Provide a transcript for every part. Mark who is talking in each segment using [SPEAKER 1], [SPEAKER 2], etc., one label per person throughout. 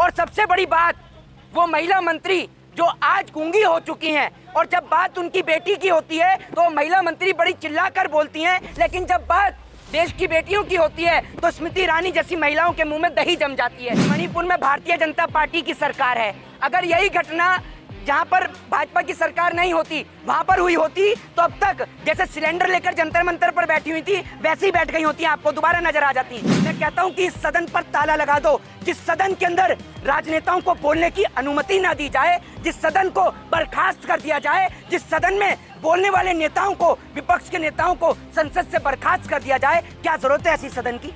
[SPEAKER 1] और सबसे बड़ी बात, वो महिला मंत्री जो आज गूंगी हो चुकी हैं और जब बात उनकी बेटी की होती है तो महिला मंत्री बड़ी चिल्लाकर बोलती हैं, लेकिन जब बात देश की बेटियों की होती है तो स्मृति ईरानी जैसी महिलाओं के मुंह में दही जम जाती है। मणिपुर में भारतीय जनता पार्टी की सरकार है। अगर यही घटना जहां पर भाजपा की सरकार नहीं होती वहां पर हुई होती तो अब तक जैसे सिलेंडर लेकर जंतर मंतर पर बैठी हुई थी वैसे ही बैठ गई होती, आपको दोबारा नजर आ जाती। मैं कहता हूं कि इस सदन पर ताला लगा दो, जिस सदन के अंदर राजनेताओं को बोलने की अनुमति ना दी जाए, जिस सदन को बर्खास्त कर दिया जाए, जिस सदन में बोलने वाले नेताओं को, विपक्ष के नेताओं को संसद से बर्खास्त कर दिया जाए। क्या जरूरत है ऐसी सदन की?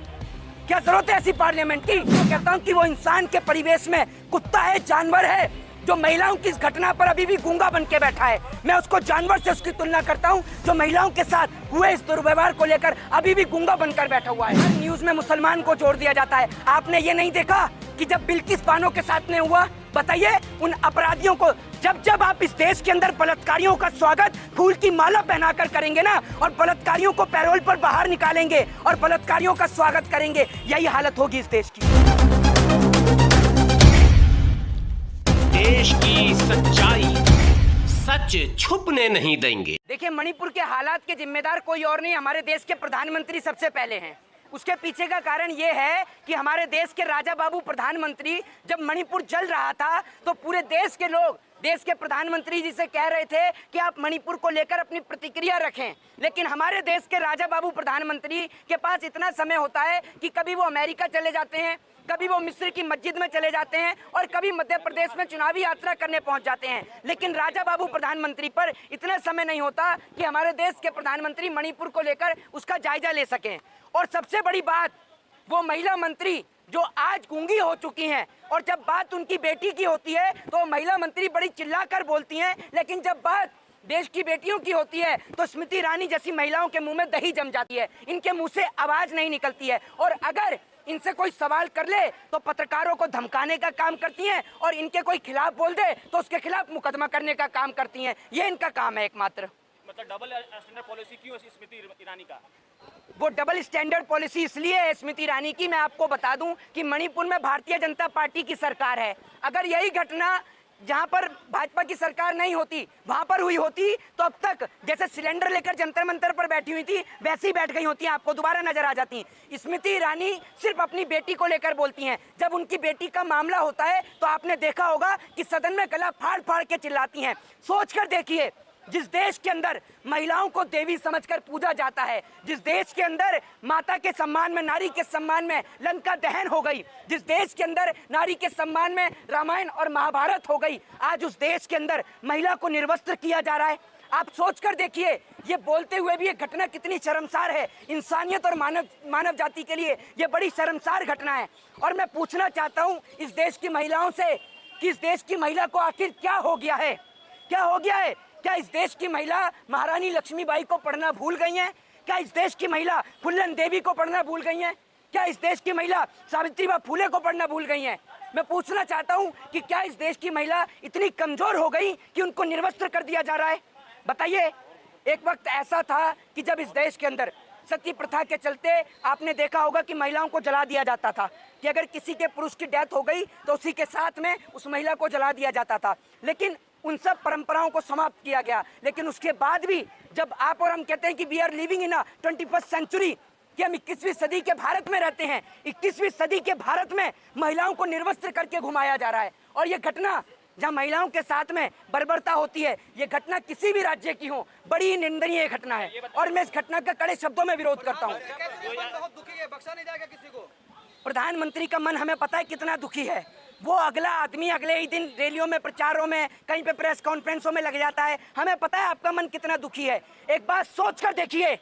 [SPEAKER 1] क्या जरूरत है ऐसी पार्लियामेंट की? मैं कहता हूँ कि वो इंसान के परिवेश में कुत्ता है, जानवर है, जो महिलाओं की इस घटना पर अभी भी गूंगा बन के बैठा है। मैं उसको जानवर से उसकी तुलना करता हूं जो महिलाओं के साथ हुए इस दुर्व्यवहार को लेकर अभी भी गूंगा बनकर बैठा हुआ है। हर न्यूज में मुसलमान को जोड़ दिया जाता है। आपने ये नहीं देखा कि जब बिल्किस बानो के साथ में हुआ, बताइए उन अपराधियों को जब आप इस देश के अंदर बलात्कारियों का स्वागत फूल की माला पहनाकर करेंगे ना, और बलात्कारियों को पैरोल पर बाहर निकालेंगे और बलात्कारियों का स्वागत करेंगे, यही हालत होगी इस देश की।
[SPEAKER 2] देश की सच्चाई सच छुपने नहीं देंगे।
[SPEAKER 1] देखिए, मणिपुर के हालात के जिम्मेदार कोई और नहीं, हमारे देश के प्रधानमंत्री सबसे पहले हैं। उसके पीछे का कारण ये है कि हमारे देश के राजा बाबू प्रधानमंत्री, जब मणिपुर जल रहा था तो पूरे देश के लोग देश के प्रधानमंत्री जी से कह रहे थे कि आप मणिपुर को लेकर अपनी प्रतिक्रिया रखें, लेकिन हमारे देश के राजा बाबू प्रधानमंत्री के पास इतना समय होता है कि कभी वो अमेरिका चले जाते हैं, कभी वो मिस्र की मस्जिद में चले जाते हैं और कभी मध्य प्रदेश में चुनावी यात्रा करने पहुंच जाते हैं। लेकिन राजा बाबू प्रधानमंत्री पर इतना समय नहीं होता कि हमारे देश के प्रधानमंत्री मणिपुर को लेकर उसका जायजा ले सकें। और सबसे बड़ी बात, वो महिला मंत्री जो आज गूंगी हो चुकी हैं और जब बात उनकी बेटी की होती है तो महिला मंत्री बड़ी चिल्लाकर बोलती हैं, लेकिन जब बात देश की बेटियों की होती है तो स्मृति ईरानी जैसी महिलाओं के मुंह में दही जम जाती है, इनके मुंह से आवाज नहीं निकलती है। और अगर इनसे कोई सवाल कर ले तो पत्रकारों को धमकाने का काम करती हैं और इनके कोई खिलाफ बोल दे तो उसके खिलाफ मुकदमा करने का काम करती हैं। ये इनका काम है एकमात्र।
[SPEAKER 3] मतलब डबल स्टैंडर्ड पॉलिसी क्यों है स्मृति ईरानी का?
[SPEAKER 1] वो डबल स्टैंडर्ड पॉलिसी इसलिए है स्मृति ईरानी की, मैं आपको बता दूं कि मणिपुर में भारतीय जनता पार्टी की सरकार है। अगर यही घटना जहां पर भाजपा की सरकार नहीं होती वहां पर हुई होती तो अब तक जैसे सिलेंडर लेकर जंतर मंतर पर बैठी हुई थी वैसे ही बैठ गई होती, आपको दोबारा नजर आ जाती। स्मृति ईरानी सिर्फ अपनी बेटी को लेकर बोलती हैं। जब उनकी बेटी का मामला होता है तो आपने देखा होगा कि सदन में गला फाड़ फाड़ के चिल्लाती हैं। सोचकर देखिए, जिस देश के अंदर महिलाओं को देवी समझकर पूजा जाता है, जिस देश के अंदर माता के सम्मान में, नारी के सम्मान में लंका दहन हो गई, जिस देश के अंदर नारी के सम्मान में रामायण और महाभारत हो गई, आज उस देश के अंदर महिला को निर्वस्त्र किया जा रहा है। आप सोचकर देखिए, ये बोलते हुए भी ये घटना कितनी शर्मसार है। इंसानियत और मानव जाति के लिए ये बड़ी शर्मसार घटना है। और मैं पूछना चाहता हूँ इस देश की महिलाओं से कि इस देश की महिला को आखिर क्या हो गया है? क्या हो गया है? क्या इस देश की महिला महारानी लक्ष्मीबाई को पढ़ना भूल गई हैं? क्या इस देश की महिला फुल्लन देवी को पढ़ना भूल गई हैं? क्या इस देश की महिला सावित्रीबाई फुले को पढ़ना भूल गई हैं? मैं पूछना चाहता हूं कि क्या इस देश की महिला इतनी कमजोर हो गई कि उनको निर्वस्त्र कर दिया जा रहा है? बताइए। एक वक्त ऐसा था कि जब इस देश के अंदर सती प्रथा के चलते आपने देखा होगा कि महिलाओं को जला दिया जाता था, कि अगर किसी के पुरुष की डेथ हो गई तो उसी के साथ में उस महिला को जला दिया जाता था। लेकिन उन सब परंपराओं को समाप्त किया गया। लेकिन उसके बाद भी जब आप और हम कहते हैं कि we are living in 21st century, कि हम 21वीं सदी के भारत में रहते हैं, 21वीं सदी के भारत में महिलाओं को निर्वस्त्र करके घुमाया जा रहा है। और ये घटना जहाँ महिलाओं के साथ में बर्बरता होती है, ये घटना किसी भी राज्य की हो, बड़ी निंदनीय घटना है और मैं इस घटना का कड़े शब्दों में विरोध करता हूँ।
[SPEAKER 3] बहुत दुखी है, बख्शा नहीं जाएगा किसी को।
[SPEAKER 1] प्रधानमंत्री का मन हमें पता है कितना दुखी है। वो अगला आदमी अगले ही दिन रैलियों में, प्रचारों में, कहीं पे प्रेस कॉन्फ्रेंसों में लग जाता है। हमें पता है आपका मन कितना दुखी है। एक बात सोच कर देखिए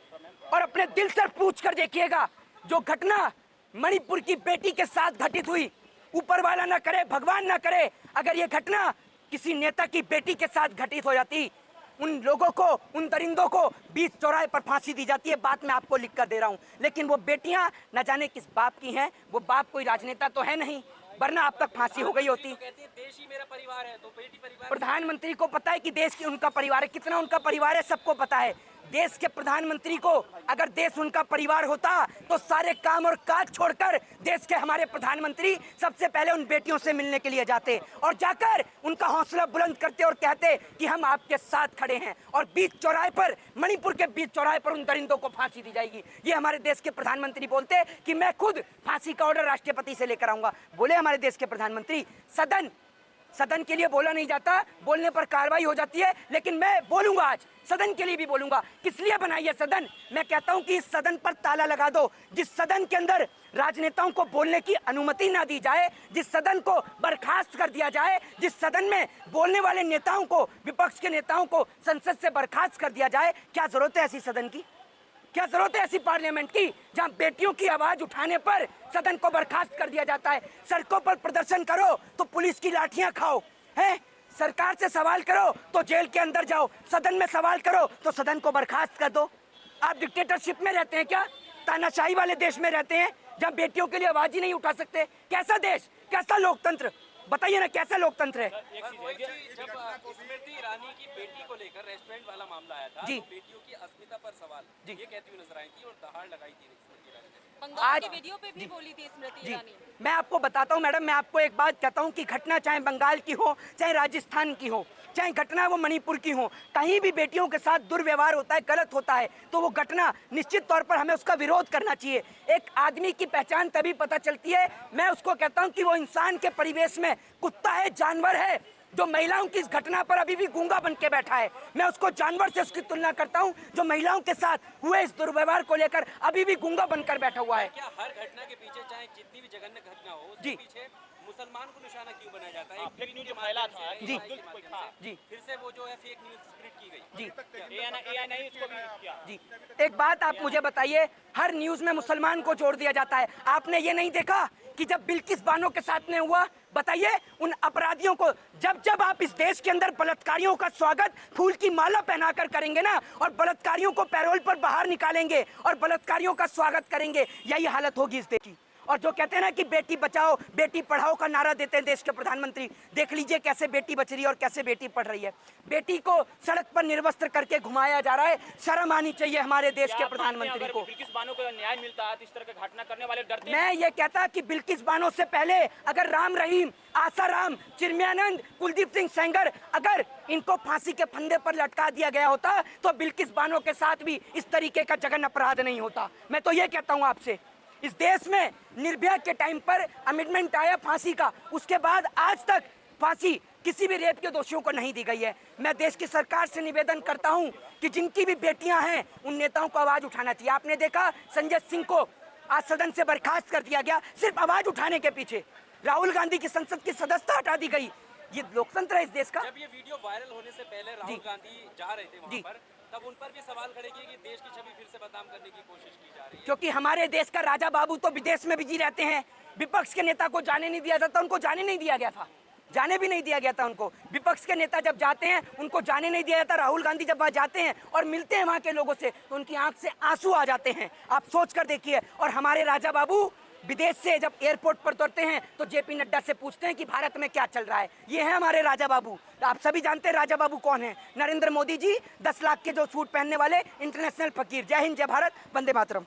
[SPEAKER 1] और अपने दिल से पूछ कर देखिएगा, जो घटना मणिपुर की बेटी के साथ घटित हुई, ऊपर वाला ना करे, भगवान ना करे, अगर ये घटना किसी नेता की बेटी के साथ घटित हो जाती, उन लोगों को, उन दरिंदों को बीच चौराहे पर फांसी दी जाती है। बात मैं आपको लिख कर दे रहा हूँ। लेकिन वो बेटियां न जाने किस बाप की हैं। वो बाप कोई राजनेता तो है नहीं, वरना अब तक फांसी हो गई होती।
[SPEAKER 3] देश ही मेरा परिवार है, तो बेटी परिवार।
[SPEAKER 1] प्रधानमंत्री को पता है कि देश की उनका परिवार है, कितना उनका परिवार है सबको पता है। देश के प्रधानमंत्री को अगर देश उनका परिवार होता तो सारे काम और काज छोड़कर देश के हमारे प्रधानमंत्री सबसे पहले उन बेटियों से मिलने के लिए जाते और जाकर उनका हौसला बुलंद करते और कहते कि हम आपके साथ खड़े हैं, और बीच चौराहे पर, मणिपुर के बीच चौराहे पर उन दरिंदों को फांसी दी जाएगी। ये हमारे देश के प्रधानमंत्री बोलते कि मैं खुद फांसी का ऑर्डर राष्ट्रपति से लेकर आऊंगा। बोले हमारे देश के प्रधानमंत्री, सदन के लिए बोला नहीं जाता, बोलने पर कार्रवाई हो जाती है, लेकिन मैं बोलूंगा, आज सदन के लिए भी बोलूंगा। किस लिए बनाई है सदन? मैं कहता हूं कि इस सदन पर ताला लगा दो। जिस सदन के अंदर राजनेताओं को बोलने की अनुमति ना दी जाए, जिस सदन को बर्खास्त कर दिया जाए, जिस सदन में बोलने वाले नेताओं को, विपक्ष के नेताओं को संसद से बर्खास्त कर दिया जाए, क्या जरूरत है ऐसी सदन की? क्या जरूरत है ऐसी पार्लियामेंट की जहां बेटियों की आवाज उठाने पर सदन को बर्खास्त कर दिया जाता है? सड़कों पर प्रदर्शन करो तो पुलिस की लाठियां खाओ, हैं? सरकार से सवाल करो तो जेल के अंदर जाओ, सदन में सवाल करो तो सदन को बर्खास्त कर दो। आप डिक्टेटरशिप में रहते हैं क्या? तानाशाही वाले देश में रहते हैं जहां बेटियों के लिए आवाज ही नहीं उठा सकते? कैसा देश, कैसा लोकतंत्र? बताइए ना, कैसा लोकतंत्र है?
[SPEAKER 3] जब स्मृति ईरानी की बेटी को लेकर रेस्टोरेंट वाला मामला आया था,
[SPEAKER 1] जी।
[SPEAKER 3] तो बेटियों की अस्मिता पर सवाल ये कहती हुई नजर आई थी और दहाड़ लगाई थी स्मृति ईरानी ने।
[SPEAKER 4] बंगाल के वीडियो पे भी बोली थी स्मृति
[SPEAKER 1] जी,
[SPEAKER 4] ईरानी।
[SPEAKER 1] मैं आपको बताता हूं मैडम, मैं आपको एक बात कहता हूं कि घटना चाहे बंगाल की हो, चाहे राजस्थान की हो, चाहे घटना वो मणिपुर की हो, कहीं भी बेटियों के साथ दुर्व्यवहार होता है, गलत होता है, तो वो घटना निश्चित तौर पर हमें उसका विरोध करना चाहिए। एक आदमी की पहचान तभी पता चलती है, मैं उसको कहता हूं कि वो इंसान के परिवेश में कुत्ता है, जानवर है। जो महिलाओं की इस घटना पर अभी भी गूंगा बन के बैठा है, मैं उसको जानवर से उसकी तुलना करता हूं, जो महिलाओं के साथ हुए इस दुर्व्यवहार को लेकर अभी भी गूंगा बनकर बैठा हुआ है।
[SPEAKER 3] क्या हर घटना के पीछे, चाहे जितनी भी जघन्य घटना हो, उसके
[SPEAKER 1] जी।
[SPEAKER 3] पीछे मुसलमान को निशाना क्यों बनाया जाता है?
[SPEAKER 5] फेक न्यूज जो फैला था,
[SPEAKER 1] जी। जी।
[SPEAKER 3] फिर से वो जो है फेक न्यूज स्प्रेड की गई।
[SPEAKER 1] जी
[SPEAKER 5] एआई नहीं इसको भी किया।
[SPEAKER 1] जी, एक बात आप मुझे बताइए, हर न्यूज में मुसलमान को जोड़ दिया जाता है। आपने ये नहीं देखा कि जब बिल्किस बानो के साथ में हुआ, बताइए उन अपराधियों को, जब आप इस देश के अंदर बलात्कारियों का स्वागत फूल की माला पहनाकर करेंगे ना, और बलात्कारियों को पैरोल पर बाहर निकालेंगे और बलात्कारियों का स्वागत करेंगे, यही हालत होगी इस देश की। और जो कहते हैं ना कि बेटी बचाओ बेटी पढ़ाओ का नारा देते हैं देश के प्रधानमंत्री, देख लीजिए कैसे बेटी बच रही है और कैसे बेटी पढ़ रही है। बेटी को सड़क पर निर्वस्त्र करके घुमाया जा रहा है, शर्म आनी चाहिए हमारे देश के प्रधानमंत्री को।
[SPEAKER 5] बिल्किस बानो को न्याय मिलता है तो इस तरह की घटना करने वाले डरते हैं।
[SPEAKER 1] मैं ये कहता कि बिल्किस बानो से पहले अगर राम रहीम, आसाराम, चिन्मयानंद, कुलदीप सिंह सेंगर, अगर इनको फांसी के फंदे पर लटका दिया गया होता तो बिल्किस बानो के साथ भी इस तरीके का जघन्य अपराध नहीं होता। मैं तो ये कहता हूँ आपसे, इस देश में निर्भया के टाइम पर अमेंडमेंट आया फांसी का, उसके बाद आज तक फांसी किसी भी रेप के दोषियों को नहीं दी गई है। मैं देश की सरकार से निवेदन करता हूं कि जिनकी भी बेटियां हैं उन नेताओं को आवाज उठाना चाहिए। आपने देखा संजय सिंह को आज सदन से बर्खास्त कर दिया गया सिर्फ आवाज उठाने के पीछे। राहुल गांधी की संसद की सदस्यता हटा दी गई। ये लोकतंत्र है इस देश का।
[SPEAKER 3] जब ये वीडियो वायरल होने से पहले राहुल गांधी जा रहे थे वहां पर, तब उन पर भी सवाल खड़े किए कि देश की छवि फिर से बदनाम करने की कोशिश की जा रही है।
[SPEAKER 1] क्योंकि हमारे देश का राजा बाबू तो विदेश में बिजी रहते हैं, विपक्ष के नेता को जाने नहीं दिया जाता, उनको जाने नहीं दिया गया था, जाने भी नहीं दिया गया था उनको। विपक्ष के नेता जब जाते हैं उनको जाने नहीं दिया जाता। राहुल गांधी जब वहाँ जाते हैं और मिलते हैं वहाँ के लोगों से तो उनकी आंख से आंसू आ जाते हैं। आप सोच कर देखिए। और हमारे राजा बाबू विदेश से जब एयरपोर्ट पर उतरते हैं तो जेपी नड्डा से पूछते हैं कि भारत में क्या चल रहा है। ये है हमारे राजा बाबू। आप सभी जानते हैं राजा बाबू कौन है। नरेंद्र मोदी जी, 10 लाख के जो सूट पहनने वाले इंटरनेशनल फकीर। जय हिंद, जय भारत, वंदे मातरम।